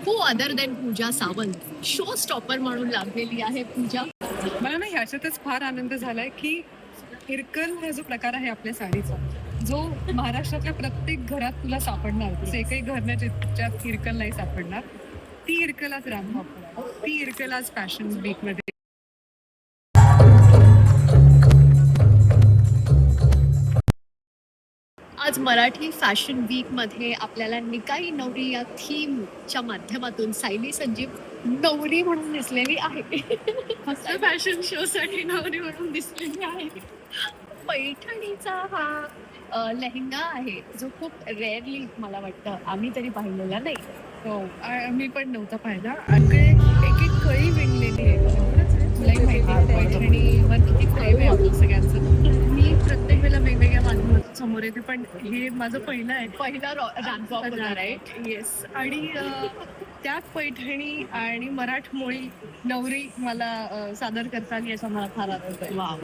हू other than पूजा Sawant, show stopper म्हणून लागलेली आहे पूजा. मला ना ह्याच्यातच फार आनंद झालाय की इरकल हा जो प्रकार आहे आपल्या साडीचा, जो महाराष्ट्रातल्या प्रत्येक घरात तुला सापडणार, तुझं एकही घर नाही ज्याच्यात इरकल नाही सापडणार. ती इरकल आज रामभाऊ, ती इरकल आज फॅशन वीक मध्ये. आज मराठी फॅशन वीक मध्ये आपल्याला निकाई नवरी या थीमच्या माध्यमातून सायली संजीव नवरी म्हणून दिसलेली आहे. मस्त फॅशन शो साठी नवरी म्हणून दिसलेली आहे. पैठणीचा हा लेहंगा आहे जो खूप रेअरली मला वाटतं आम्ही तरी पाहिलेला नाही. हो, मी पण नव्हता पाहिला. आणि एक एक कळी विणलेली आहे. तुलाही माहिती आहे पैठणीवर किती प्रेम आहे आपलं सगळ्यांचं. मी प्रत्येक वेळेला वेगवेगळ्या माध्यमातून समोर येते, पण हे माझं पहिलं आहे. पहिला रानफॉक होणार आहे. येस. आणि त्यात पैठणी आणि मराठमोळी नवरी मला सादर करता आली याचा मला फार आनंद आहे. वाव.